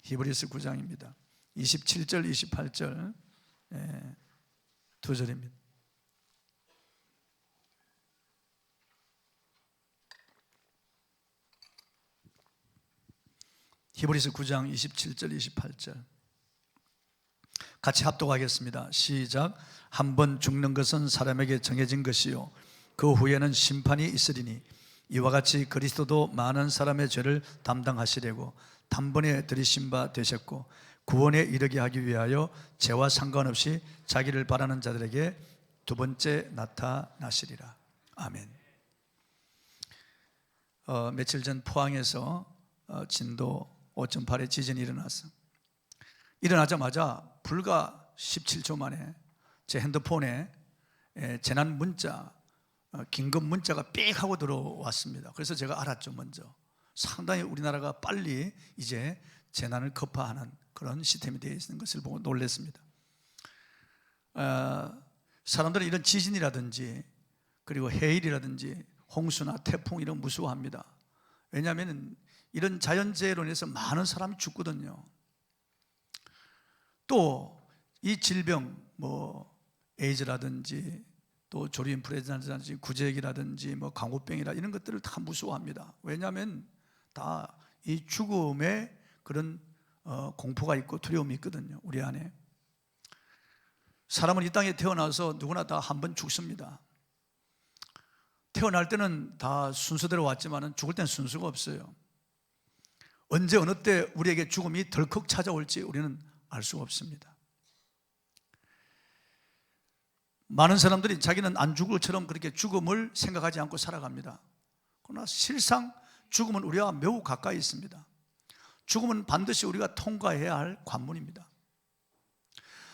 히브리서 9장입니다. 27절, 28절 두 절입니다. 히브리서 9장 27절, 28절 같이 합독하겠습니다. 시작. 한 번 죽는 것은 사람에게 정해진 것이요 그 후에는 심판이 있으리니 이와 같이 그리스도도 많은 사람의 죄를 담당하시려고 단번에 들이신 바 되셨고 구원에 이르게 하기 위하여 죄와 상관없이 자기를 바라는 자들에게 두 번째 나타나시리라. 아멘. 며칠 전 포항에서 진도 5.8의 지진이 일어나자마자 불과 17초 만에 제 핸드폰에 재난 문자, 긴급 문자가 삑 하고 들어왔습니다. 그래서 제가 알았죠. 먼저 상당히 우리나라가 빨리 이제 재난을 급파하는 그런 시스템이 되어 있는 것을 보고 놀랐습니다. 사람들은 이런 지진이라든지 그리고 해일이라든지 홍수나 태풍 이런 무서워합니다. 왜냐하면 이런 자연재해로 인해서 많은 사람이 죽거든요. 또 이 질병 에이즈라든지 또 조류인플루엔자라든지 구제액이라든지 광우병이라 이런 것들을 다 무서워합니다. 왜냐하면 다 이 죽음의 그런 공포가 있고 두려움이 있거든요. 우리 안에 사람은 이 땅에 태어나서 누구나 다 한 번 죽습니다. 태어날 때는 다 순서대로 왔지만 죽을 때는 순서가 없어요. 언제 어느 때 우리에게 죽음이 덜컥 찾아올지 우리는 알 수가 없습니다. 많은 사람들이 자기는 안 죽을 것처럼 그렇게 죽음을 생각하지 않고 살아갑니다. 그러나 실상 죽음은 우리와 매우 가까이 있습니다. 죽음은 반드시 우리가 통과해야 할 관문입니다.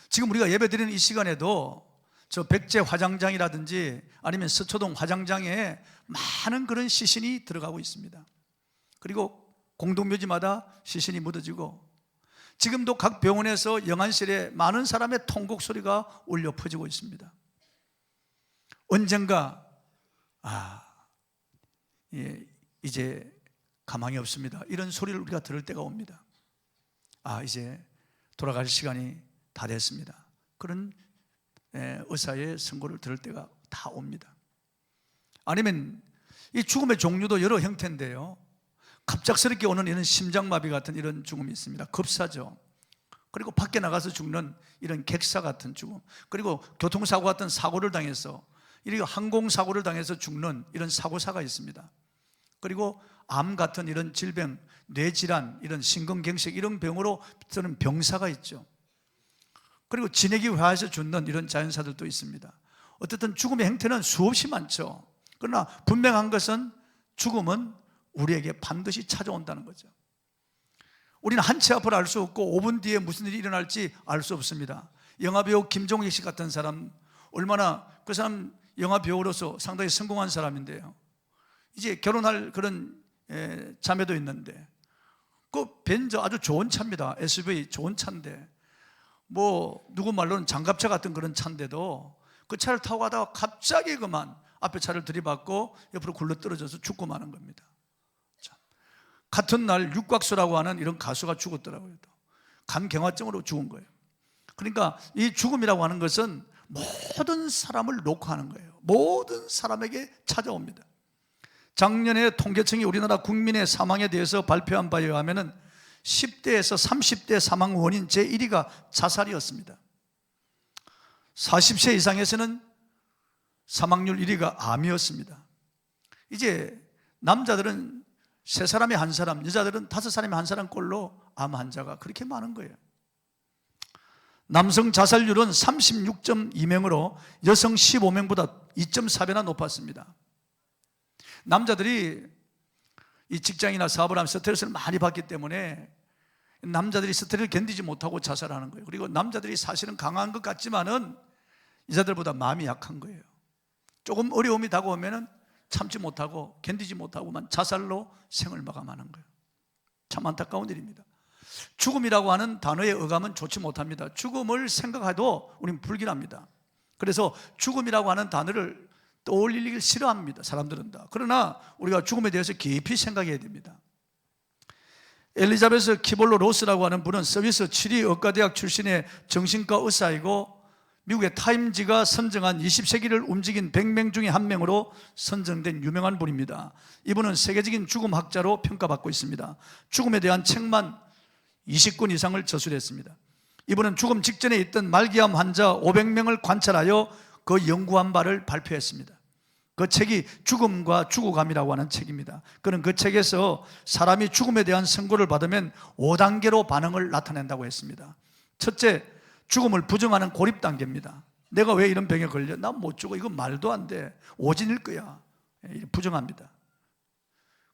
지금 우리가 예배드리는 이 시간에도 저 백제 화장장이라든지 아니면 서초동 화장장에 많은 그런 시신이 들어가고 있습니다. 그리고 공동묘지마다 시신이 묻어지고 지금도 각 병원에서 영안실에 많은 사람의 통곡 소리가 울려 퍼지고 있습니다. 언젠가 이제 가망이 없습니다. 이런 소리를 우리가 들을 때가 옵니다. 이제 돌아갈 시간이 다 됐습니다. 그런 의사의 선고를 들을 때가 다 옵니다. 아니면 이 죽음의 종류도 여러 형태인데요, 갑작스럽게 오는 이런 심장마비 같은 이런 죽음이 있습니다. 급사죠. 그리고 밖에 나가서 죽는 이런 객사 같은 죽음, 그리고 교통사고 같은 사고를 당해서 이렇게 항공사고를 당해서 죽는 이런 사고사가 있습니다. 그리고 암 같은 이런 질병, 뇌질환, 이런 심근경색 이런 병으로 드는 병사가 있죠. 그리고 진액이 화해서 죽는 이런 자연사들도 있습니다. 어쨌든 죽음의 형태는 수없이 많죠. 그러나 분명한 것은 죽음은 우리에게 반드시 찾아온다는 거죠. 우리는 한 치 앞을 알 수 없고 5분 뒤에 무슨 일이 일어날지 알 수 없습니다. 영화배우 김종익 씨 같은 사람, 얼마나 그 사람 영화배우로서 상당히 성공한 사람인데요, 이제 결혼할 그런 자매도 있는데 그 벤저 아주 좋은 차입니다. SUV 좋은 차인데 누구 말로는 장갑차 같은 그런 차인데도 그 차를 타고 가다가 갑자기 그만 앞에 차를 들이받고 옆으로 굴러 떨어져서 죽고 마는 겁니다. 같은 날 육곽수라고 하는 이런 가수가 죽었더라고요. 간경화증으로 죽은 거예요. 그러니까 이 죽음이라고 하는 것은 모든 사람을 놓고 하는 거예요. 모든 사람에게 찾아옵니다. 작년에 통계청이 우리나라 국민의 사망에 대해서 발표한 바에 의하면 10대에서 30대 사망 원인 제1위가 자살이었습니다. 40세 이상에서는 사망률 1위가 암이었습니다. 이제 남자들은 3사람에 1사람, 여자들은 5사람에 1사람 꼴로 암 환자가 그렇게 많은 거예요. 남성 자살률은 36.2명으로 여성 15명보다 2.4배나 높았습니다. 남자들이 이 직장이나 사업을 하면서 스트레스를 많이 받기 때문에 남자들이 스트레스를 견디지 못하고 자살하는 거예요. 그리고 남자들이 사실은 강한 것 같지만은 여자들보다 마음이 약한 거예요. 조금 어려움이 다가오면은 참지 못하고 견디지 못하고만 자살로 생을 마감하는 거예요. 참 안타까운 일입니다. 죽음이라고 하는 단어의 어감은 좋지 못합니다. 죽음을 생각해도 우리는 불길합니다. 그래서 죽음이라고 하는 단어를 떠올리기 싫어합니다. 사람들은 다. 그러나 우리가 죽음에 대해서 깊이 생각해야 됩니다. 엘리자베스 키볼로 로스라고 하는 분은 스위스 치리 의과대학 출신의 정신과 의사이고 미국의 타임지가 선정한 20세기를 움직인 100명 중에 한 명으로 선정된 유명한 분입니다. 이분은 세계적인 죽음 학자로 평가받고 있습니다. 죽음에 대한 책만 20권 이상을 저술했습니다. 이분은 죽음 직전에 있던 말기암 환자 500명을 관찰하여 그 연구한 바를 발표했습니다. 그 책이 죽음과 죽어감이라고 하는 책입니다. 그는 그 책에서 사람이 죽음에 대한 선고를 받으면 5단계로 반응을 나타낸다고 했습니다. 첫째, 죽음을 부정하는 고립 단계입니다. 내가 왜 이런 병에 걸려? 난 못 죽어. 이건 말도 안 돼. 오진일 거야. 부정합니다.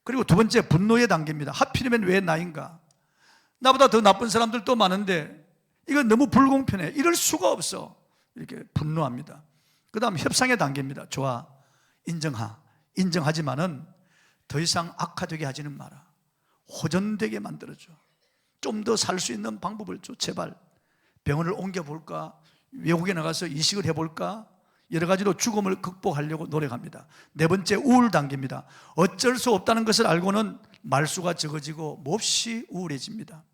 그리고 두 번째, 분노의 단계입니다. 하필이면 왜 나인가? 나보다 더 나쁜 사람들도 많은데 이건 너무 불공평해. 이럴 수가 없어. 이렇게 분노합니다. 그 다음 협상의 단계입니다. 좋아, 인정하지만은 더 이상 악화되게 하지는 마라. 호전되게 만들어줘. 좀 더 살 수 있는 방법을 줘. 제발 병원을 옮겨볼까? 외국에 나가서 이식을 해볼까? 여러 가지로 죽음을 극복하려고 노력합니다. 네 번째, 우울 단계입니다. 어쩔 수 없다는 것을 알고는 말수가 적어지고 몹시 우울해집니다.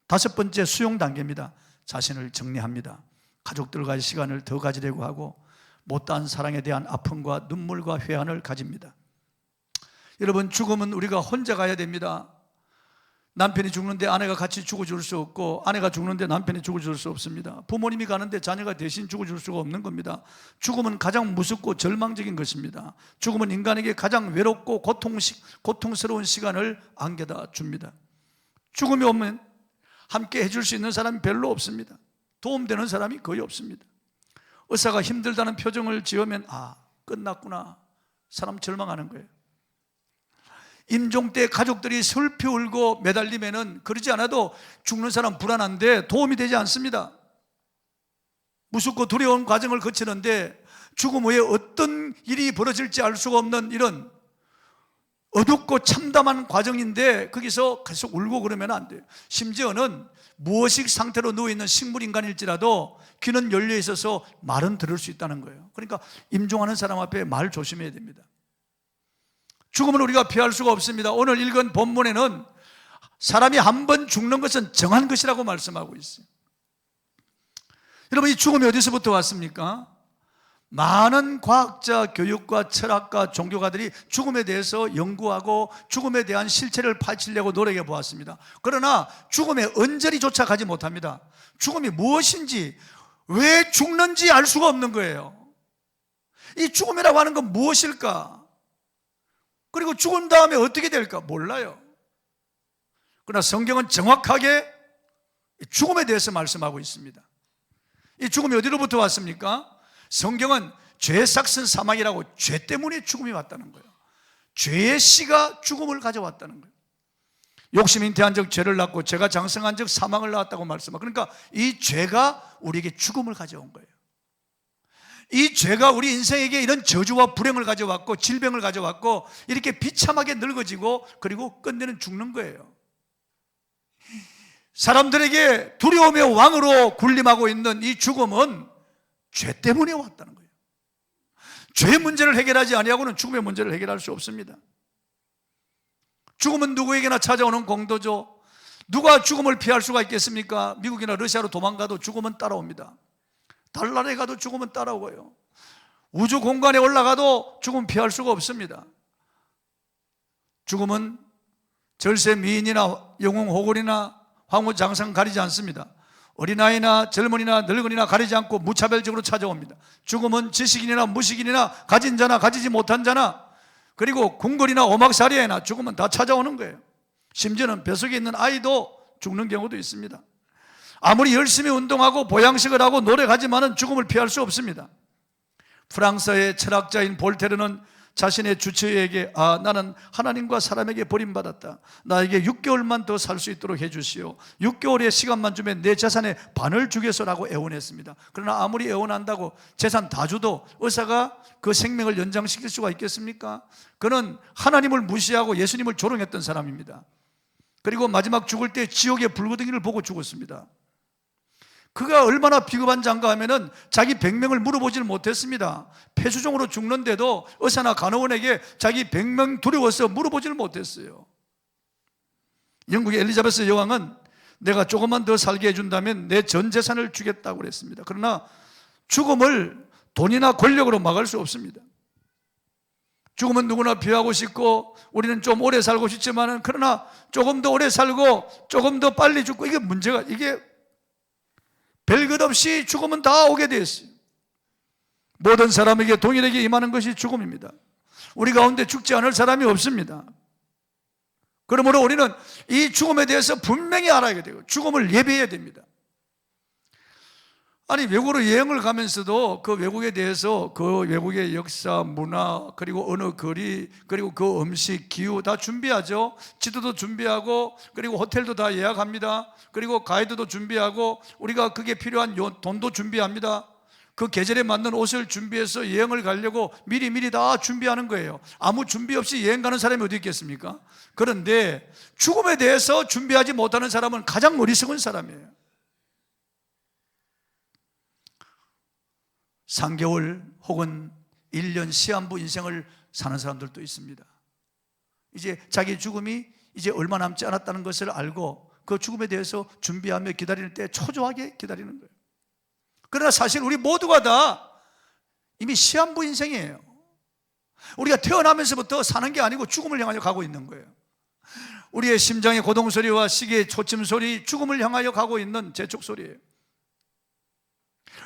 다섯 번째, 수용 단계입니다. 자신을 정리합니다. 가족들과의 시간을 더 가지려고 하고 못다한 사랑에 대한 아픔과 눈물과 회한을 가집니다. 여러분, 죽음은 우리가 혼자 가야 됩니다. 남편이 죽는데 아내가 같이 죽어줄 수 없고 아내가 죽는데 남편이 죽어줄 수 없습니다. 부모님이 가는데 자녀가 대신 죽어줄 수가 없는 겁니다. 죽음은 가장 무섭고 절망적인 것입니다. 죽음은 인간에게 가장 외롭고 고통스러운 시간을 안겨다 줍니다. 죽음이 오면 함께 해줄 수 있는 사람이 별로 없습니다. 도움되는 사람이 거의 없습니다. 의사가 힘들다는 표정을 지으면 끝났구나. 사람 절망하는 거예요. 임종 때 가족들이 슬피 울고 매달리면은 그러지 않아도 죽는 사람 불안한데 도움이 되지 않습니다. 무섭고 두려운 과정을 거치는데 죽음 후에 어떤 일이 벌어질지 알 수가 없는 이런 어둡고 참담한 과정인데 거기서 계속 울고 그러면 안 돼요. 심지어는 무의식 상태로 누워있는 식물인간일지라도 귀는 열려 있어서 말은 들을 수 있다는 거예요. 그러니까 임종하는 사람 앞에 말 조심해야 됩니다. 죽음을 우리가 피할 수가 없습니다. 오늘 읽은 본문에는 사람이 한 번 죽는 것은 정한 것이라고 말씀하고 있어요. 여러분, 이 죽음이 어디서부터 왔습니까? 많은 과학자, 교육가, 철학가, 종교가들이 죽음에 대해서 연구하고 죽음에 대한 실체를 파헤치려고 노력해 보았습니다. 그러나 죽음의 언저리조차 가지 못합니다. 죽음이 무엇인지, 왜 죽는지 알 수가 없는 거예요. 이 죽음이라고 하는 건 무엇일까? 그리고 죽은 다음에 어떻게 될까? 몰라요. 그러나 성경은 정확하게 죽음에 대해서 말씀하고 있습니다. 이 죽음이 어디로부터 왔습니까? 성경은 죄 삭슨 사망이라고 죄 때문에 죽음이 왔다는 거예요. 죄의 씨가 죽음을 가져왔다는 거예요. 욕심 잉태한 적 죄를 낳고 죄가 장성한 적 사망을 낳았다고 말씀하고, 그러니까 이 죄가 우리에게 죽음을 가져온 거예요. 이 죄가 우리 인생에게 이런 저주와 불행을 가져왔고 질병을 가져왔고 이렇게 비참하게 늙어지고 그리고 끝내는 죽는 거예요. 사람들에게 두려움의 왕으로 군림하고 있는 이 죽음은 죄 때문에 왔다는 거예요. 죄의 문제를 해결하지 아니하고는 죽음의 문제를 해결할 수 없습니다. 죽음은 누구에게나 찾아오는 공도죠. 누가 죽음을 피할 수가 있겠습니까? 미국이나 러시아로 도망가도 죽음은 따라옵니다. 달나라에 가도 죽음은 따라오고요. 우주 공간에 올라가도 죽음 피할 수가 없습니다. 죽음은 절세 미인이나 영웅 호골이나 황후 장상 가리지 않습니다. 어린아이나 젊은이나 늙은이나 가리지 않고 무차별적으로 찾아옵니다. 죽음은 지식인이나 무식인이나 가진 자나 가지지 못한 자나 그리고 궁궐이나 오막살이나 죽음은 다 찾아오는 거예요. 심지어는 뱃속에 있는 아이도 죽는 경우도 있습니다. 아무리 열심히 운동하고 보양식을 하고 노력하지만은 죽음을 피할 수 없습니다. 프랑스의 철학자인 볼테르는 자신의 주처에게 나는 하나님과 사람에게 버림받았다. 나에게 6개월만 더 살 수 있도록 해주시오. 6개월의 시간만 주면 내 재산의 반을 주겠소라고 애원했습니다. 그러나 아무리 애원한다고 재산 다 줘도 의사가 그 생명을 연장시킬 수가 있겠습니까? 그는 하나님을 무시하고 예수님을 조롱했던 사람입니다. 그리고 마지막 죽을 때 지옥의 불구덩이를 보고 죽었습니다. 그가 얼마나 비겁한 자인가 하면은 자기 100명을 물어보지를 못했습니다. 폐수종으로 죽는데도 의사나 간호원에게 자기 100명 두려워서 물어보지를 못했어요. 영국의 엘리자베스 여왕은 내가 조금만 더 살게 해준다면 내 전 재산을 주겠다고 그랬습니다. 그러나 죽음을 돈이나 권력으로 막을 수 없습니다. 죽음은 누구나 피하고 싶고 우리는 좀 오래 살고 싶지만 그러나 조금 더 오래 살고 조금 더 빨리 죽고 이게 문제가, 이게 별것 없이 죽음은 다 오게 되어 있어요. 모든 사람에게 동일하게 임하는 것이 죽음입니다. 우리 가운데 죽지 않을 사람이 없습니다. 그러므로 우리는 이 죽음에 대해서 분명히 알아야 되고 죽음을 예배해야 됩니다. 아니, 외국으로 여행을 가면서도 그 외국에 대해서 그 외국의 역사, 문화, 그리고 어느 거리, 그리고 그 음식, 기후 다 준비하죠. 지도도 준비하고 그리고 호텔도 다 예약합니다. 그리고 가이드도 준비하고 우리가 그게 필요한 돈도 준비합니다. 그 계절에 맞는 옷을 준비해서 여행을 가려고 미리 다 준비하는 거예요. 아무 준비 없이 여행 가는 사람이 어디 있겠습니까? 그런데 죽음에 대해서 준비하지 못하는 사람은 가장 어리석은 사람이에요. 3개월 혹은 1년 시한부 인생을 사는 사람들도 있습니다. 이제 자기 죽음이 이제 얼마 남지 않았다는 것을 알고 그 죽음에 대해서 준비하며 기다리는 때 초조하게 기다리는 거예요. 그러나 사실 우리 모두가 다 이미 시한부 인생이에요. 우리가 태어나면서부터 사는 게 아니고 죽음을 향하여 가고 있는 거예요. 우리의 심장의 고동소리와 시계의 초침소리, 죽음을 향하여 가고 있는 재촉소리예요.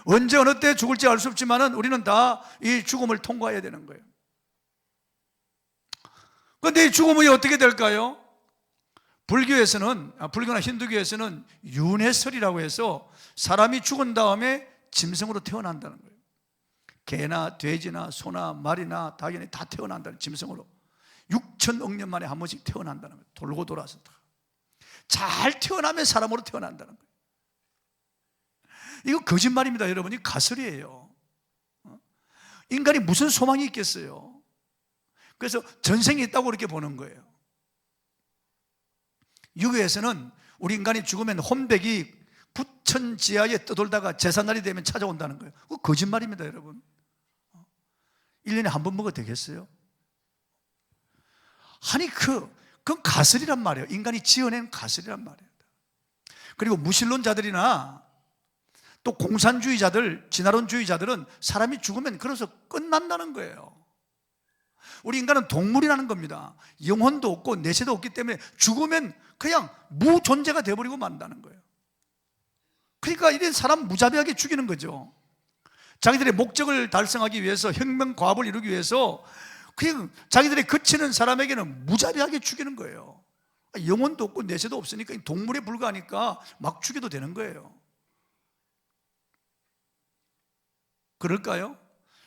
언제 어느 때 죽을지 알 수 없지만 우리는 다 이 죽음을 통과해야 되는 거예요. 그런데 이 죽음이 어떻게 될까요? 불교나 힌두교에서는 윤회설이라고 해서 사람이 죽은 다음에 짐승으로 태어난다는 거예요. 개나 돼지나 소나 말이나 닭이나 다 태어난다는, 짐승으로 6천억 년 만에 한 번씩 태어난다는 거예요. 돌고 돌아서 잘 태어나면 사람으로 태어난다는 거예요. 이거 거짓말입니다, 여러분. 이 가설이에요. 인간이 무슨 소망이 있겠어요? 그래서 전생이 있다고 그렇게 보는 거예요. 유교에서는 우리 인간이 죽으면 혼백이 부천 지하에 떠돌다가 제삿날이 되면 찾아온다는 거예요. 그거 거짓말입니다, 여러분. 1년에 한 번 먹어도 되겠어요? 아니, 그건 가설이란 말이에요. 인간이 지어낸 가설이란 말이에요. 그리고 무신론자들이나 또 공산주의자들, 진화론주의자들은 사람이 죽으면 그래서 끝난다는 거예요. 우리 인간은 동물이라는 겁니다. 영혼도 없고 내세도 없기 때문에 죽으면 그냥 무존재가 되어버리고 만다는 거예요. 그러니까 이런 사람 무자비하게 죽이는 거죠. 자기들의 목적을 달성하기 위해서, 혁명과업을 이루기 위해서 그냥 자기들의 그치는 사람에게는 무자비하게 죽이는 거예요. 영혼도 없고 내세도 없으니까 동물에 불과하니까 막 죽여도 되는 거예요. 그럴까요?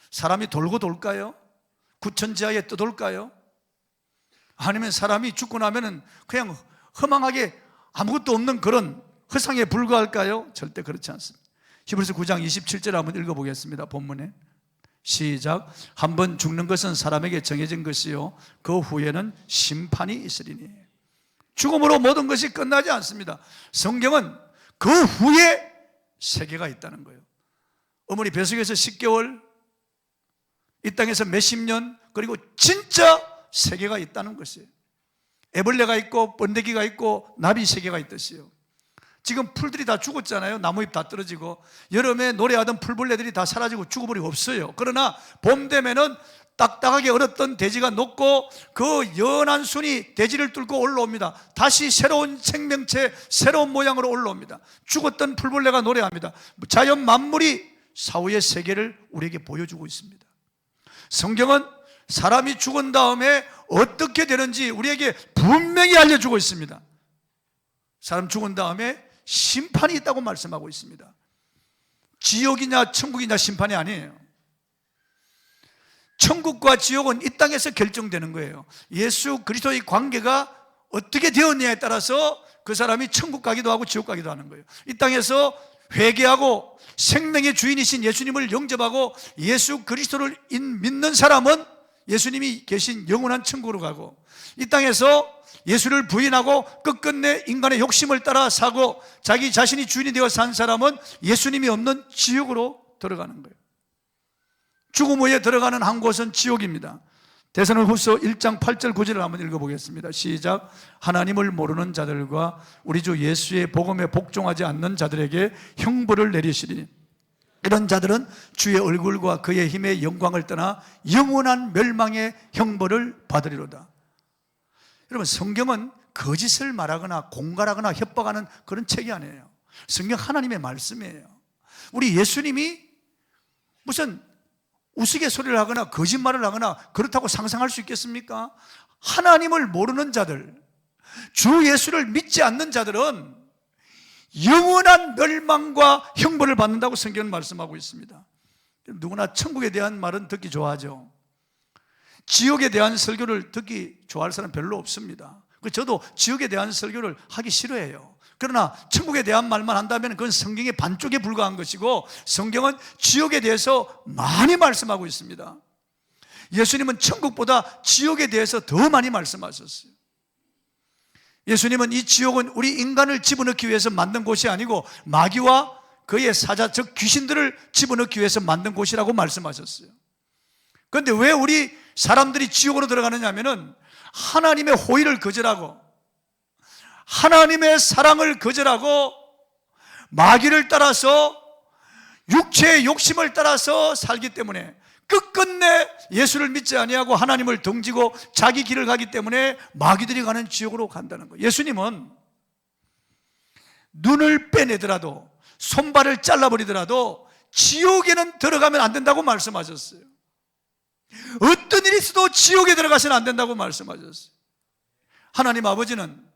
사람이 돌고 돌까요? 구천지하에 떠돌까요? 아니면 사람이 죽고 나면은 그냥 허망하게 아무것도 없는 그런 허상에 불과할까요? 절대 그렇지 않습니다. 히브리서 9장 27절 한번 읽어보겠습니다. 본문에 시작. 한번 죽는 것은 사람에게 정해진 것이요 그 후에는 심판이 있으리니. 죽음으로 모든 것이 끝나지 않습니다. 성경은 그 후에 세계가 있다는 거예요. 어머니 뱃속에서 10개월, 이 땅에서 몇십 년, 그리고 진짜 세계가 있다는 것이에요. 애벌레가 있고 번데기가 있고 나비 세계가 있듯이요. 지금 풀들이 다 죽었잖아요. 나무잎 다 떨어지고 여름에 노래하던 풀벌레들이 다 사라지고 죽어버리고 없어요. 그러나 봄 되면은 딱딱하게 얼었던 대지가 녹고 그 연한 순이 대지를 뚫고 올라옵니다. 다시 새로운 생명체, 새로운 모양으로 올라옵니다. 죽었던 풀벌레가 노래합니다. 자연 만물이 사후의 세계를 우리에게 보여주고 있습니다. 성경은 사람이 죽은 다음에 어떻게 되는지 우리에게 분명히 알려주고 있습니다. 사람 죽은 다음에 심판이 있다고 말씀하고 있습니다. 지옥이냐 천국이냐 심판이 아니에요. 천국과 지옥은 이 땅에서 결정되는 거예요. 예수 그리스도의 관계가 어떻게 되었냐에 따라서 그 사람이 천국 가기도 하고 지옥 가기도 하는 거예요. 이 땅에서 회개하고 생명의 주인이신 예수님을 영접하고 예수 그리스도를 믿는 사람은 예수님이 계신 영원한 천국으로 가고, 이 땅에서 예수를 부인하고 끝끝내 인간의 욕심을 따라 사고 자기 자신이 주인이 되어 산 사람은 예수님이 없는 지옥으로 들어가는 거예요. 죽음 후에 들어가는 한 곳은 지옥입니다. 데살로니가후서 1장 8절 9절을 한번 읽어보겠습니다. 시작. 하나님을 모르는 자들과 우리 주 예수의 복음에 복종하지 않는 자들에게 형벌을 내리시리니 이런 자들은 주의 얼굴과 그의 힘의 영광을 떠나 영원한 멸망의 형벌을 받으리로다. 여러분, 성경은 거짓을 말하거나 공갈하거나 협박하는 그런 책이 아니에요. 성경 하나님의 말씀이에요. 우리 예수님이 무슨 우스갯소리를 하거나 거짓말을 하거나 그렇다고 상상할 수 있겠습니까? 하나님을 모르는 자들, 주 예수를 믿지 않는 자들은 영원한 멸망과 형벌을 받는다고 성경은 말씀하고 있습니다. 누구나 천국에 대한 말은 듣기 좋아하죠. 지옥에 대한 설교를 듣기 좋아할 사람 별로 없습니다. 저도 지옥에 대한 설교를 하기 싫어해요. 그러나 천국에 대한 말만 한다면 그건 성경의 반쪽에 불과한 것이고, 성경은 지옥에 대해서 많이 말씀하고 있습니다. 예수님은 천국보다 지옥에 대해서 더 많이 말씀하셨어요. 예수님은 이 지옥은 우리 인간을 집어넣기 위해서 만든 곳이 아니고 마귀와 그의 사자, 즉 귀신들을 집어넣기 위해서 만든 곳이라고 말씀하셨어요. 그런데 왜 우리 사람들이 지옥으로 들어가느냐 하면은 하나님의 호의를 거절하고 하나님의 사랑을 거절하고 마귀를 따라서 육체의 욕심을 따라서 살기 때문에, 끝끝내 예수를 믿지 아니하고 하나님을 등지고 자기 길을 가기 때문에 마귀들이 가는 지옥으로 간다는 거예요. 예수님은 눈을 빼내더라도, 손발을 잘라버리더라도 지옥에는 들어가면 안 된다고 말씀하셨어요. 어떤 일이 있어도 지옥에 들어가서는 안 된다고 말씀하셨어요. 하나님 아버지는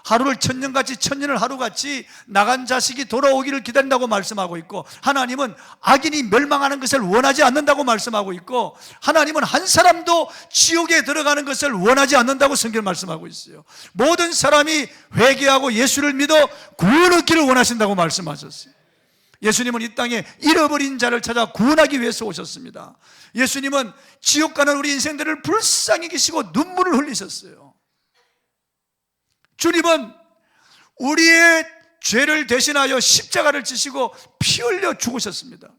하루를 천년같이, 천년을 하루같이 나간 자식이 돌아오기를 기다린다고 말씀하고 있고, 하나님은 악인이 멸망하는 것을 원하지 않는다고 말씀하고 있고, 하나님은 한 사람도 지옥에 들어가는 것을 원하지 않는다고 성경 말씀하고 있어요. 모든 사람이 회개하고 예수를 믿어 구원 얻기를 원하신다고 말씀하셨어요. 예수님은 이 땅에 잃어버린 자를 찾아 구원하기 위해서 오셨습니다. 예수님은 지옥 가는 우리 인생들을 불쌍히 계시고 눈물을 흘리셨어요. 주님은 우리의 죄를 대신하여 십자가를 지시고 피 흘려 죽으셨습니다.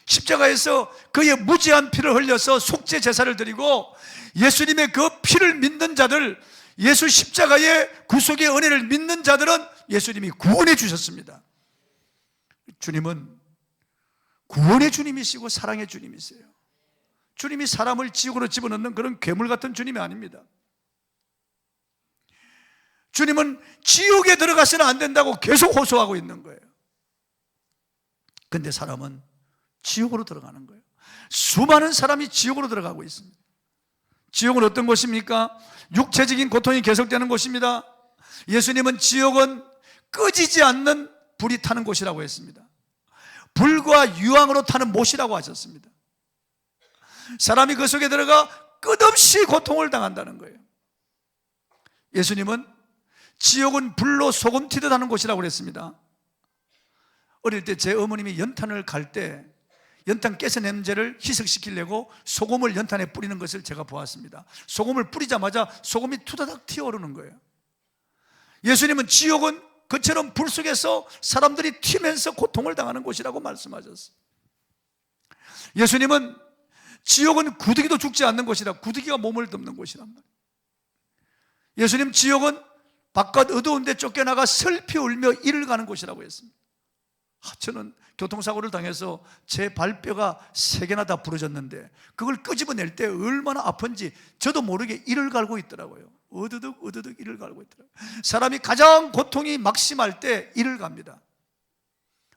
십자가에서 그의 무지한 피를 흘려서 속죄 제사를 드리고, 예수님의 그 피를 믿는 자들, 예수 십자가의 구속의 은혜를 믿는 자들은 예수님이 구원해 주셨습니다. 주님은 구원의 주님이시고 사랑의 주님이세요. 주님이 사람을 지옥으로 집어넣는 그런 괴물 같은 주님이 아닙니다. 주님은 지옥에 들어가서는 안 된다고 계속 호소하고 있는 거예요. 그런데 사람은 지옥으로 들어가는 거예요. 수많은 사람이 지옥으로 들어가고 있습니다. 지옥은 어떤 곳입니까? 육체적인 고통이 계속되는 곳입니다. 예수님은 지옥은 꺼지지 않는 불이 타는 곳이라고 했습니다. 불과 유황으로 타는 못이라고 하셨습니다. 사람이 그 속에 들어가 끝없이 고통을 당한다는 거예요. 예수님은 지옥은 불로 소금 튀듯 하는 곳이라고 그랬습니다. 어릴 때 제 어머님이 연탄을 갈 때 연탄 가스 냄새를 희석시키려고 소금을 연탄에 뿌리는 것을 제가 보았습니다. 소금을 뿌리자마자 소금이 투다닥 튀어오르는 거예요. 예수님은 지옥은 그처럼 불 속에서 사람들이 튀면서 고통을 당하는 곳이라고 말씀하셨어요. 예수님은 지옥은 구더기도 죽지 않는 곳이라, 구더기가 몸을 덮는 곳이란 말이에요. 예수님 지옥은 바깥 어두운 데 쫓겨나가 슬피 울며 이를 가는 곳이라고 했습니다. 저는 교통사고를 당해서 제 발뼈가 3개나 다 부러졌는데 그걸 끄집어낼 때 얼마나 아픈지 저도 모르게 이를 갈고 있더라고요. 어드득 이를 갈고 있더라고요. 사람이 가장 고통이 막심할 때 이를 갑니다.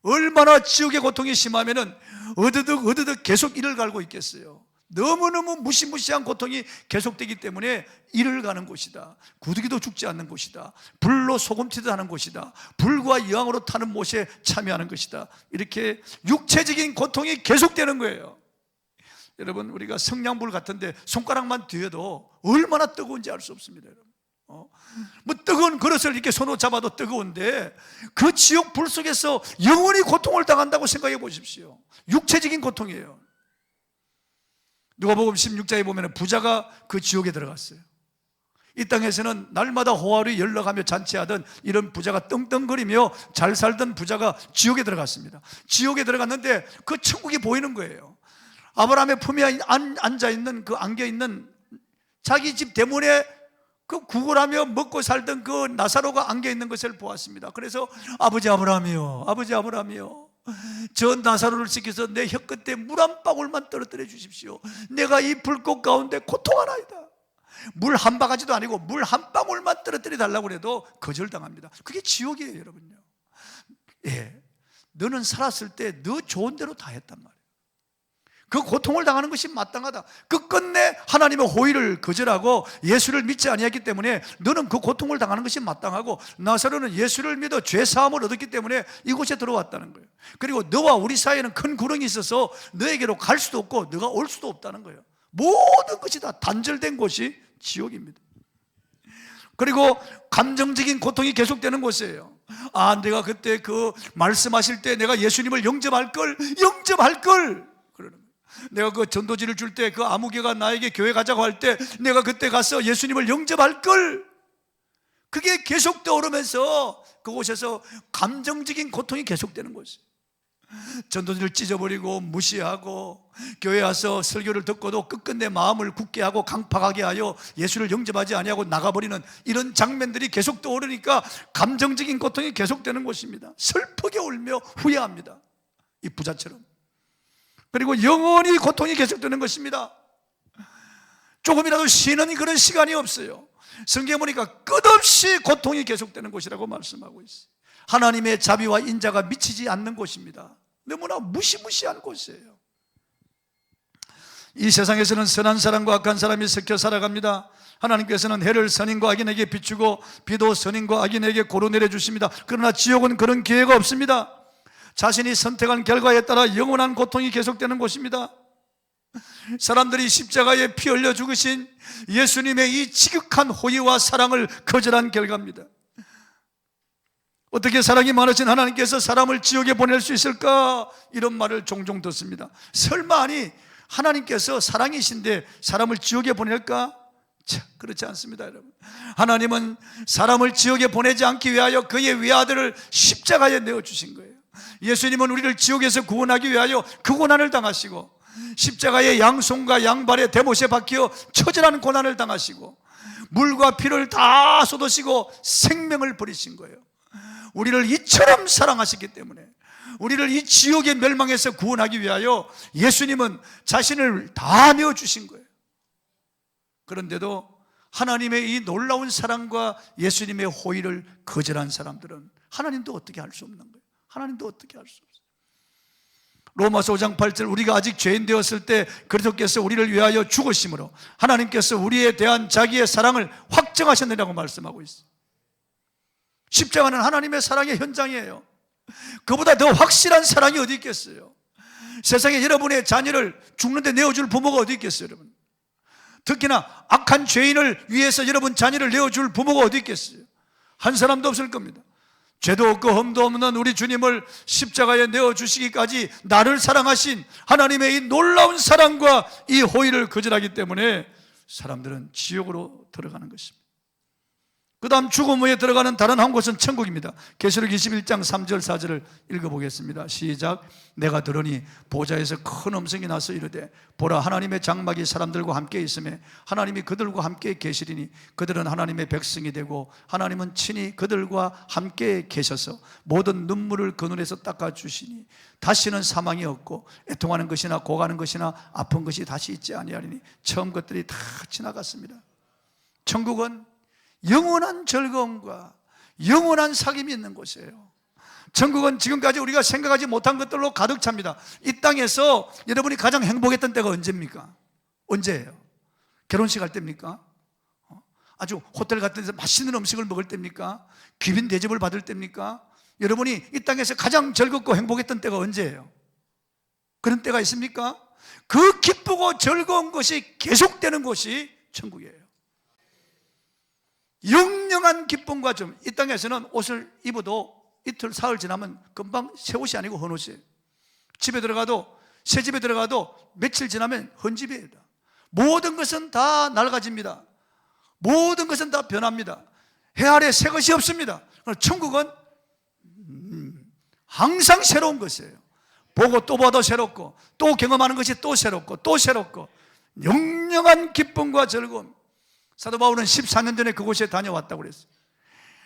얼마나 지옥의 고통이 심하면은 어드득 계속 이를 갈고 있겠어요. 너무너무 무시무시한 고통이 계속되기 때문에 이를 가는 곳이다. 구더기도 죽지 않는 곳이다. 불로 소금 튀듯 하는 곳이다. 불과 유황으로 타는 못에 참여하는 것이다. 이렇게 육체적인 고통이 계속되는 거예요. 여러분, 우리가 성냥불 같은데 손가락만 뒤어도 얼마나 뜨거운지 알 수 없습니다. 여러분. 뭐 뜨거운 그릇을 이렇게 손으로 잡아도 뜨거운데 그 지옥 불 속에서 영원히 고통을 당한다고 생각해 보십시오. 육체적인 고통이에요. 누가복음 16장에 보면 부자가 그 지옥에 들어갔어요. 이 땅에서는 날마다 호화로이 연락하며 잔치하던 이런 부자가 떵떵거리며 잘 살던 부자가 지옥에 들어갔습니다. 지옥에 들어갔는데 그 천국이 보이는 거예요. 아브라함의 품에 앉아있는 그 안겨있는 자기 집 대문에 그 구걸하며 먹고 살던 그 나사로가 안겨있는 것을 보았습니다. 그래서 아버지 아브라함이요, 아버지 아브라함이요, 저 나사로를 지켜서 내 혀끝에 물 한 방울만 떨어뜨려 주십시오. 내가 이 불꽃 가운데 고통하나이다. 물 한 바가지도 아니고 물 한 방울만 떨어뜨려 달라고 해도 거절당합니다. 그게 지옥이에요, 여러분요. 예, 너는 살았을 때 너 좋은 대로 다 했단 말이에요. 그 고통을 당하는 것이 마땅하다. 끝끝내 하나님의 호의를 거절하고 예수를 믿지 아니했기 때문에 너는 그 고통을 당하는 것이 마땅하고, 나사로는 예수를 믿어 죄 사함을 얻었기 때문에 이곳에 들어왔다는 거예요. 그리고 너와 우리 사이에는 큰 구렁이 있어서 너에게로 갈 수도 없고 너가 올 수도 없다는 거예요. 모든 것이 다 단절된 곳이 지옥입니다. 그리고 감정적인 고통이 계속되는 곳이에요. 아, 내가 그때 그 말씀하실 때 내가 예수님을 영접할 걸 그러는 거예요. 내가 그 전도지를 줄 때 그 아무개가 나에게 교회 가자고 할 때 내가 그때 가서 예수님을 영접할 걸, 그게 계속 떠오르면서 그곳에서 감정적인 고통이 계속되는 것이에요. 전도지를 찢어버리고 무시하고 교회 와서 설교를 듣고도 끝끝내 마음을 굳게 하고 강팍하게 하여 예수를 영접하지 아니하고 나가버리는 이런 장면들이 계속 떠오르니까 감정적인 고통이 계속되는 것입니다. 슬프게 울며 후회합니다, 이 부자처럼. 그리고 영원히 고통이 계속되는 것입니다. 조금이라도 쉬는 그런 시간이 없어요. 성경에 보니까 끝없이 고통이 계속되는 곳이라고 말씀하고 있어요. 하나님의 자비와 인자가 미치지 않는 곳입니다. 너무나 무시무시한 곳이에요. 이 세상에서는 선한 사람과 악한 사람이 섞여 살아갑니다. 하나님께서는 해를 선인과 악인에게 비추고 비도 선인과 악인에게 고루 내려주십니다. 그러나 지옥은 그런 기회가 없습니다. 자신이 선택한 결과에 따라 영원한 고통이 계속되는 곳입니다. 사람들이 십자가에 피 흘려 죽으신 예수님의 이 지극한 호의와 사랑을 거절한 결과입니다. 어떻게 사랑이 많으신 하나님께서 사람을 지옥에 보낼 수 있을까? 이런 말을 종종 듣습니다. 설마 아니 하나님께서 사랑이신데 사람을 지옥에 보낼까? 자, 그렇지 않습니다, 여러분. 하나님은 사람을 지옥에 보내지 않기 위하여 그의 외아들을 십자가에 내어주신 거예요. 예수님은 우리를 지옥에서 구원하기 위하여 그 고난을 당하시고, 십자가의 양손과 양발에 대못에 박혀 처절한 고난을 당하시고, 물과 피를 다 쏟으시고 생명을 버리신 거예요. 우리를 이처럼 사랑하셨기 때문에, 우리를 이 지옥의 멸망에서 구원하기 위하여 예수님은 자신을 다 내어주신 거예요. 그런데도 하나님의 이 놀라운 사랑과 예수님의 호의를 거절한 사람들은 하나님도 어떻게 할 수 없는 거예요. 하나님도 어떻게 할 수 없어요. 로마서 5장 8절, 우리가 아직 죄인 되었을 때 그리스도께서 우리를 위하여 죽으심으로 하나님께서 우리에 대한 자기의 사랑을 확정하셨느라고 말씀하고 있어요. 십자가는 하나님의 사랑의 현장이에요. 그보다 더 확실한 사랑이 어디 있겠어요? 세상에 여러분의 자녀를 죽는데 내어줄 부모가 어디 있겠어요, 여러분? 특히나 악한 죄인을 위해서 여러분 자녀를 내어줄 부모가 어디 있겠어요? 한 사람도 없을 겁니다. 죄도 없고 흠도 없는 우리 주님을 십자가에 내어주시기까지 나를 사랑하신 하나님의 이 놀라운 사랑과 이 호의를 거절하기 때문에 사람들은 지옥으로 들어가는 것입니다. 그 다음 죽음 후에 들어가는 다른 한 곳은 천국입니다. 계시록 21장 3절 4절을 읽어보겠습니다. 시작. 내가 들으니 보좌에서 큰 음성이 나서 이르되 보라, 하나님의 장막이 사람들과 함께 있으며 하나님이 그들과 함께 계시리니 그들은 하나님의 백성이 되고 하나님은 친히 그들과 함께 계셔서 모든 눈물을 그 눈에서 닦아주시니 다시는 사망이 없고 애통하는 것이나 고가는 것이나 아픈 것이 다시 있지 아니하리니 처음 것들이 다 지나갔습니다. 천국은 영원한 즐거움과 영원한 사귐이 있는 곳이에요. 천국은 지금까지 우리가 생각하지 못한 것들로 가득 찹니다. 이 땅에서 여러분이 가장 행복했던 때가 언제입니까? 언제예요? 결혼식 할 때입니까? 아주 호텔 같은 데서 맛있는 음식을 먹을 때입니까? 귀빈 대접을 받을 때입니까? 여러분이 이 땅에서 가장 즐겁고 행복했던 때가 언제예요? 그런 때가 있습니까? 그 기쁘고 즐거운 것이 계속되는 곳이 천국이에요. 영영한 기쁨과 좀, 이 땅에서는 옷을 입어도 이틀 사흘 지나면 금방 새 옷이 아니고 헌 옷이에요. 집에 들어가도, 새 집에 들어가도 며칠 지나면 헌 집이에요. 모든 것은 다 낡아집니다. 모든 것은 다 변합니다. 해 아래 새 것이 없습니다. 천국은 항상 새로운 것이에요. 보고 또 봐도 새롭고, 또 경험하는 것이 또 새롭고 또 새롭고, 영영한 기쁨과 즐거움. 사도 바울은 14년 전에 그곳에 다녀왔다고 그랬어요.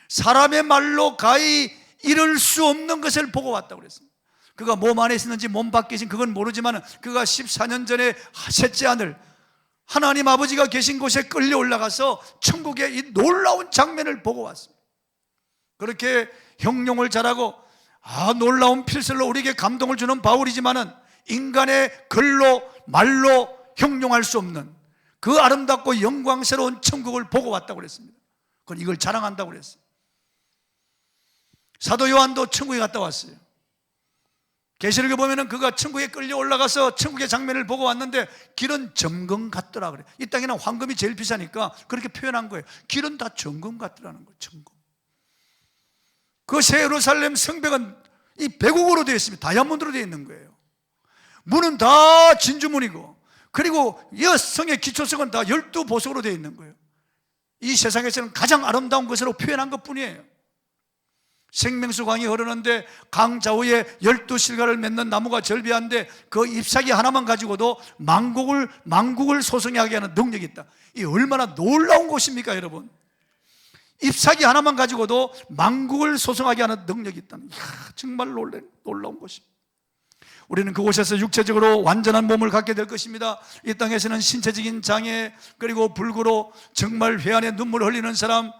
사람의 말로 가히 이룰 수 없는 것을 보고 왔다고 그랬습니다. 그가 몸 안에 있었는지 몸 밖에 있는지 그건 모르지만, 그가 14년 전에 셋째 아들 하나님 아버지가 계신 곳에 끌려 올라가서 천국의 이 놀라운 장면을 보고 왔습니다. 그렇게 형용을 잘하고 놀라운 필설로 우리에게 감동을 주는 바울이지만은, 인간의 글로 말로 형용할 수 없는 그 아름답고 영광스러운 천국을 보고 왔다고 그랬습니다. 그건 이걸 자랑한다고 그랬어요. 사도 요한도 천국에 갔다 왔어요. 계시록에 보면은 그가 천국에 끌려 올라가서 천국의 장면을 보고 왔는데, 길은 점검 같더라 그래. 이 땅에는 황금이 제일 비싸니까 그렇게 표현한 거예요. 길은 다 점검 같더라는 거예요. 점검. 그 새 예루살렘 성벽은 이 백옥으로 되어 있습니다. 다이아몬드로 되어 있는 거예요. 문은 다 진주문이고, 그리고 이 성의 기초석은 다 12보석으로 되어 있는 거예요. 이 세상에서는 가장 아름다운 것으로 표현한 것 뿐이에요. 생명수 강이 흐르는데 강 좌우에 12실과를 맺는 나무가 절비한데, 그 잎사귀 하나만 가지고도 만국을 소성하게 하는 능력이 있다. 이 얼마나 놀라운 곳입니까 여러분? 잎사귀 하나만 가지고도 만국을 소성하게 하는 능력이 있다는, 정말 놀라운 곳입니다. 우리는 그곳에서 육체적으로 완전한 몸을 갖게 될 것입니다. 이 땅에서는 신체적인 장애, 그리고 불구로 정말 회한의 눈물을 흘리는 사람,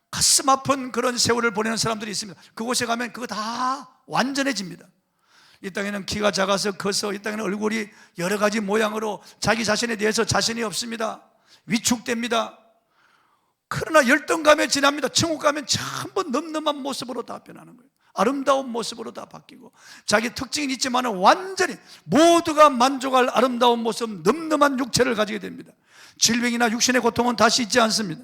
가슴 아픈 그런 세월을 보내는 사람들이 있습니다. 그곳에 가면 그거 다 완전해집니다. 이 땅에는 키가 작아서 커서, 이 땅에는 얼굴이 여러 가지 모양으로 자기 자신에 대해서 자신이 없습니다. 위축됩니다. 그러나 열등감에 지납니다. 천국 가면 전부 넘넘한 모습으로 다 변하는 거예요. 아름다운 모습으로 다 바뀌고, 자기 특징이 있지만 완전히 모두가 만족할 아름다운 모습, 넘넘한 육체를 가지게 됩니다. 질병이나 육신의 고통은 다시 있지 않습니다.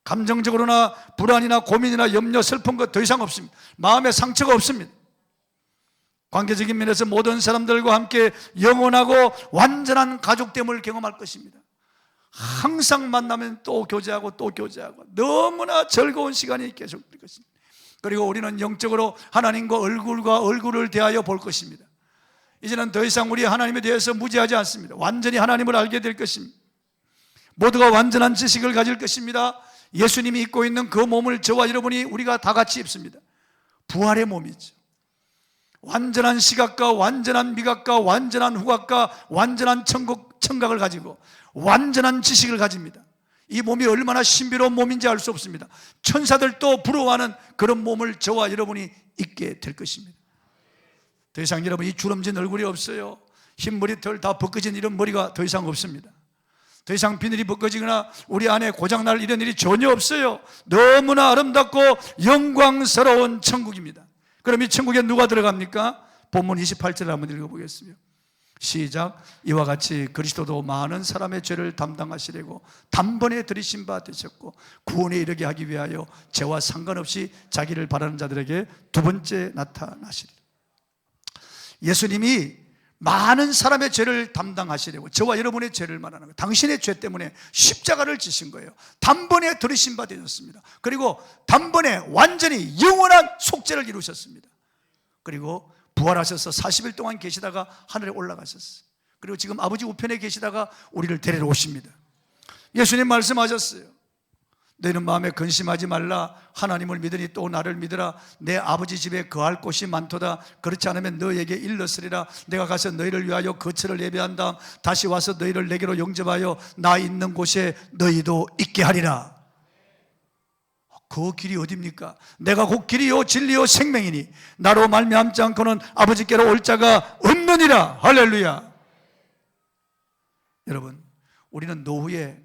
감정적으로나 불안이나 고민이나 염려, 슬픈 것 더 이상 없습니다. 마음에 상처가 없습니다. 관계적인 면에서 모든 사람들과 함께 영원하고 완전한 가족됨을 경험할 것입니다. 항상 만나면 또 교제하고 또 교제하고, 너무나 즐거운 시간이 계속될 것입니다. 그리고 우리는 영적으로 하나님과 얼굴을 대하여 볼 것입니다. 이제는 더 이상 우리 하나님에 대해서 무지하지 않습니다. 완전히 하나님을 알게 될 것입니다. 모두가 완전한 지식을 가질 것입니다. 예수님이 입고 있는 그 몸을 저와 여러분이 우리가 다 같이 입습니다. 부활의 몸이죠. 완전한 시각과 완전한 미각과 완전한 후각과 완전한 청각을 가지고 완전한 지식을 가집니다. 이 몸이 얼마나 신비로운 몸인지 알 수 없습니다. 천사들도 부러워하는 그런 몸을 저와 여러분이 입게 될 것입니다. 더 이상 여러분 이 주름진 얼굴이 없어요. 흰머리 털 다 벗겨진 이런 머리가 더 이상 없습니다. 더 이상 비늘이 벗겨지거나 우리 안에 고장날 이런 일이 전혀 없어요. 너무나 아름답고 영광스러운 천국입니다. 그럼 이 천국에 누가 들어갑니까? 본문 28절을 한번 읽어보겠습니다. 시작. 이와 같이 그리스도도 많은 사람의 죄를 담당하시려고 단번에 들이신 바 되셨고, 구원에 이르게 하기 위하여 죄와 상관없이 자기를 바라는 자들에게 두 번째 나타나시리라. 예수님이 많은 사람의 죄를 담당하시려고, 저와 여러분의 죄를 말하는 거예요. 당신의 죄 때문에 십자가를 지신 거예요. 단번에 들이신 바 되셨습니다. 그리고 단번에 완전히 영원한 속죄를 이루셨습니다. 그리고 부활하셔서 40일 동안 계시다가 하늘에 올라가셨어요. 그리고 지금 아버지 우편에 계시다가 우리를 데리러 오십니다. 예수님 말씀하셨어요. 너희는 마음에 근심하지 말라. 하나님을 믿으니 또 나를 믿으라. 내 아버지 집에 거할 곳이 많도다. 그렇지 않으면 너희에게 일렀으리라. 내가 가서 너희를 위하여 거처를 예배한 다음 다시 와서 너희를 내게로 영접하여 나 있는 곳에 너희도 있게 하리라. 그 길이 어디입니까? 내가 곧 길이요 진리요 생명이니 나로 말미암지 않고는 아버지께로 올 자가 없느니라. 할렐루야. 여러분, 우리는 노후에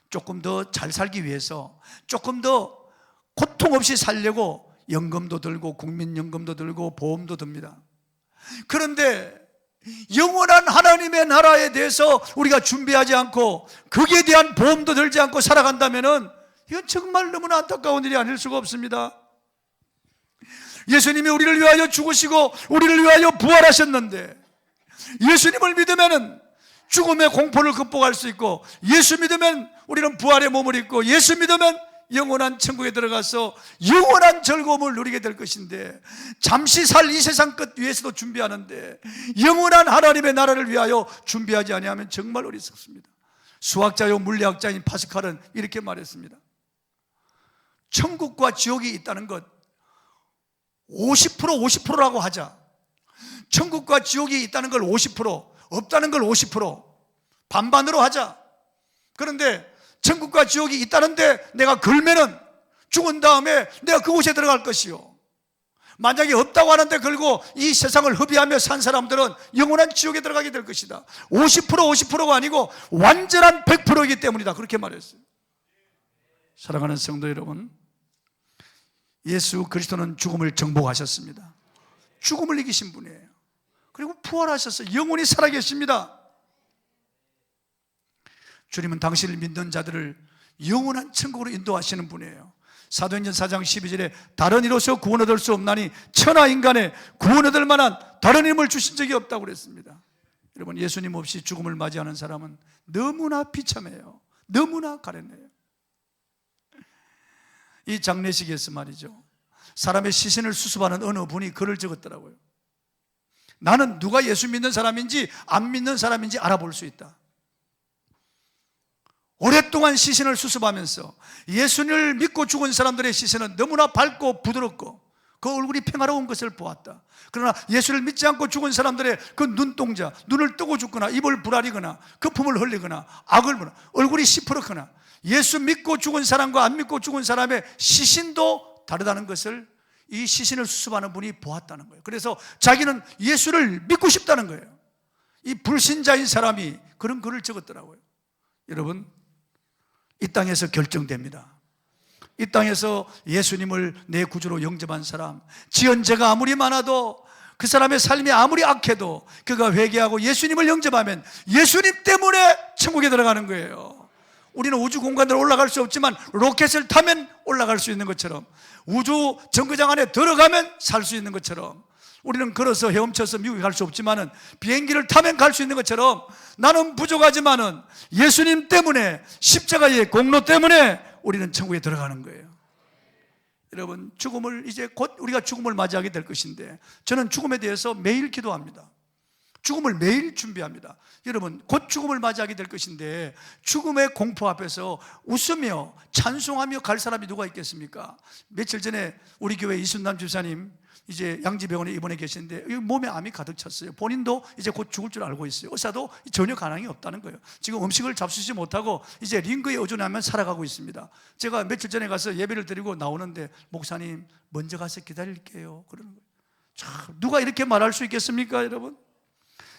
조금 더 잘 살기 위해서 조금 더 고통 없이 살려고 연금도 들고 국민연금도 들고 보험도 듭니다. 그런데 영원한 하나님의 나라에 대해서 우리가 준비하지 않고 거기에 대한 보험도 들지 않고 살아간다면은 이건 정말 너무나 안타까운 일이 아닐 수가 없습니다. 예수님이 우리를 위하여 죽으시고 우리를 위하여 부활하셨는데, 예수님을 믿으면 죽음의 공포를 극복할 수 있고, 예수 믿으면 우리는 부활의 몸을 입고, 예수 믿으면 영원한 천국에 들어가서 영원한 즐거움을 누리게 될 것인데, 잠시 살 이 세상 끝 위에서도 준비하는데 영원한 하나님의 나라를 위하여 준비하지 아니하면 정말 어리석습니다. 수학자요 물리학자인 파스칼은 이렇게 말했습니다. 천국과 지옥이 있다는 것 50% 50%라고 하자. 천국과 지옥이 있다는 걸 50%, 없다는 걸 50%, 반반으로 하자. 그런데 천국과 지옥이 있다는데 내가 걸면은 죽은 다음에 내가 그곳에 들어갈 것이요, 만약에 없다고 하는데 걸고 이 세상을 허비하며 산 사람들은 영원한 지옥에 들어가게 될 것이다. 50% 50%가 아니고 완전한 100%이기 때문이다. 그렇게 말했어요. 사랑하는 성도 여러분, 예수 그리스도는 죽음을 정복하셨습니다. 죽음을 이기신 분이에요. 그리고 부활하셨어요. 영원히 살아계십니다. 주님은 당신을 믿는 자들을 영원한 천국으로 인도하시는 분이에요. 사도행전 4장 12절에 다른 이로서 구원 얻을 수 없나니 천하 인간에 구원 얻을 만한 다른 힘을 주신 적이 없다고 그랬습니다. 여러분, 예수님 없이 죽음을 맞이하는 사람은 너무나 비참해요. 너무나 가련해요. 이 장례식에서 말이죠, 사람의 시신을 수습하는 어느 분이 글을 적었더라고요. 나는 누가 예수 믿는 사람인지 안 믿는 사람인지 알아볼 수 있다. 오랫동안 시신을 수습하면서 예수님을 믿고 죽은 사람들의 시신은 너무나 밝고 부드럽고 그 얼굴이 평화로운 것을 보았다. 그러나 예수를 믿지 않고 죽은 사람들의 그 눈동자, 눈을 뜨고 죽거나 입을 부라리거나 거품을 흘리거나 악을 부나 얼굴이 시퍼렇거나, 예수 믿고 죽은 사람과 안 믿고 죽은 사람의 시신도 다르다는 것을 이 시신을 수습하는 분이 보았다는 거예요. 그래서 자기는 예수를 믿고 싶다는 거예요. 이 불신자인 사람이 그런 글을 적었더라고요. 여러분, 이 땅에서 결정됩니다. 이 땅에서 예수님을 내 구주로 영접한 사람, 지은 죄가 아무리 많아도, 그 사람의 삶이 아무리 악해도 그가 회개하고 예수님을 영접하면 예수님 때문에 천국에 들어가는 거예요. 우리는 우주 공간으로 올라갈 수 없지만 로켓을 타면 올라갈 수 있는 것처럼, 우주 정거장 안에 들어가면 살 수 있는 것처럼, 우리는 걸어서 헤엄쳐서 미국에 갈 수 없지만은 비행기를 타면 갈 수 있는 것처럼, 나는 부족하지만은 예수님 때문에, 십자가의 공로 때문에 우리는 천국에 들어가는 거예요. 여러분, 죽음을 이제 곧 우리가 죽음을 맞이하게 될 것인데, 저는 죽음에 대해서 매일 기도합니다. 죽음을 매일 준비합니다. 여러분, 곧 죽음을 맞이하게 될 것인데 죽음의 공포 앞에서 웃으며 찬송하며 갈 사람이 누가 있겠습니까? 며칠 전에 우리 교회 이순남 집사님 이제 양지병원에 입원해 계시는데 몸에 암이 가득 찼어요. 본인도 이제 곧 죽을 줄 알고 있어요. 의사도 전혀 가능이 없다는 거예요. 지금 음식을 잡수지 못하고 이제 링거에 의존하며 살아가고 있습니다. 제가 며칠 전에 가서 예배를 드리고 나오는데, 목사님 먼저 가서 기다릴게요, 그러는 거예요. 참, 누가 이렇게 말할 수 있겠습니까, 여러분?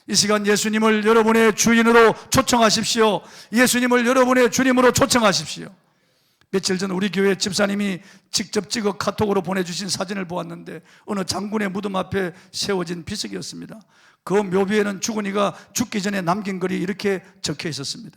이 시간 예수님을 여러분의 주인으로 초청하십시오. 예수님을 여러분의 주님으로 초청하십시오. 며칠 전 우리 교회 집사님이 직접 찍어 카톡으로 보내주신 사진을 보았는데, 어느 장군의 무덤 앞에 세워진 비석이었습니다. 그 묘비에는 죽은 이가 죽기 전에 남긴 글이 이렇게 적혀 있었습니다.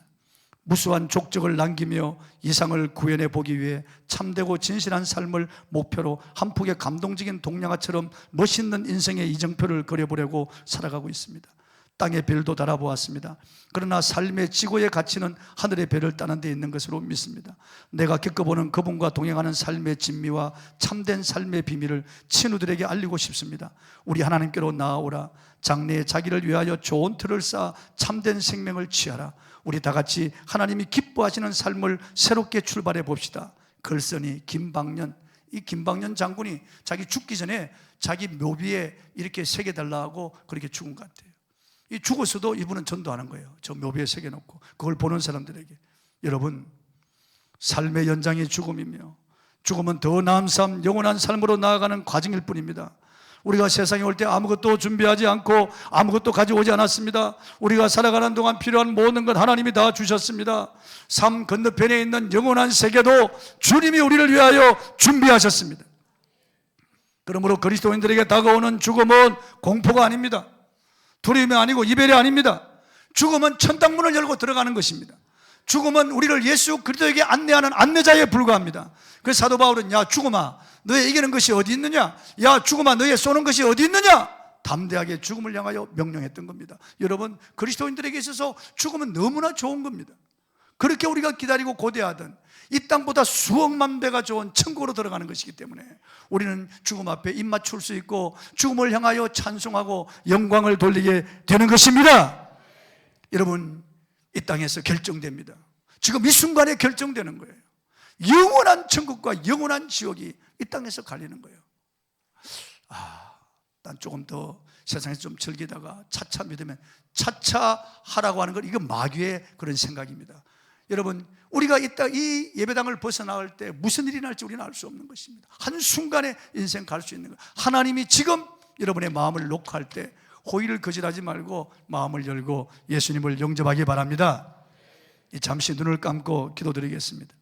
무수한 족적을 남기며 이상을 구현해 보기 위해 참되고 진실한 삶을 목표로 한 폭의 감동적인 동양화처럼 멋있는 인생의 이정표를 그려보려고 살아가고 있습니다. 땅의 별도 달아보았습니다. 그러나 삶의 지고의 가치는 하늘의 별을 따는 데 있는 것으로 믿습니다. 내가 겪어보는 그분과 동행하는 삶의 진미와 참된 삶의 비밀을 친구들에게 알리고 싶습니다. 우리 하나님께로 나아오라. 장래에 자기를 위하여 좋은 틀을 쌓아 참된 생명을 취하라. 우리 다 같이 하나님이 기뻐하시는 삶을 새롭게 출발해 봅시다. 글쓴이 김방년, 이 김방년 장군이 자기 죽기 전에 자기 묘비에 이렇게 새겨달라고 그렇게 죽은 것 같아요. 이 죽었어도 이분은 전도하는 거예요. 저 묘비에 새겨놓고 그걸 보는 사람들에게. 여러분, 삶의 연장이 죽음이며, 죽음은 더 나은 삶, 영원한 삶으로 나아가는 과정일 뿐입니다. 우리가 세상에 올 때 아무것도 준비하지 않고 아무것도 가져오지 않았습니다. 우리가 살아가는 동안 필요한 모든 것 하나님이 다 주셨습니다. 삶 건너편에 있는 영원한 세계도 주님이 우리를 위하여 준비하셨습니다. 그러므로 그리스도인들에게 다가오는 죽음은 공포가 아닙니다. 두려움이 아니고 이별이 아닙니다. 죽음은 천당문을 열고 들어가는 것입니다. 죽음은 우리를 예수 그리스도에게 안내하는 안내자에 불과합니다. 그래서 사도 바울은, 야 죽음아, 너의 이기는 것이 어디 있느냐? 야 죽음아, 너의 쏘는 것이 어디 있느냐? 담대하게 죽음을 향하여 명령했던 겁니다. 여러분, 그리스도인들에게 있어서 죽음은 너무나 좋은 겁니다. 그렇게 우리가 기다리고 고대하던 이 땅보다 수억만 배가 좋은 천국으로 들어가는 것이기 때문에 우리는 죽음 앞에 입 맞출 수 있고 죽음을 향하여 찬송하고 영광을 돌리게 되는 것입니다. 여러분, 이 땅에서 결정됩니다. 지금 이 순간에 결정되는 거예요. 영원한 천국과 영원한 지옥이 이 땅에서 갈리는 거예요. 난 조금 더 세상에서 좀 즐기다가 차차 믿으면 차차 하라고 하는 건 이거 마귀의 그런 생각입니다. 여러분, 우리가 이 예배당을 벗어나갈 때 무슨 일이 날지 우리는 알 수 없는 것입니다. 한순간에 인생 갈 수 있는 것. 하나님이 지금 여러분의 마음을 녹화할 때 호의를 거절하지 말고 마음을 열고 예수님을 영접하기 바랍니다. 잠시 눈을 감고 기도드리겠습니다.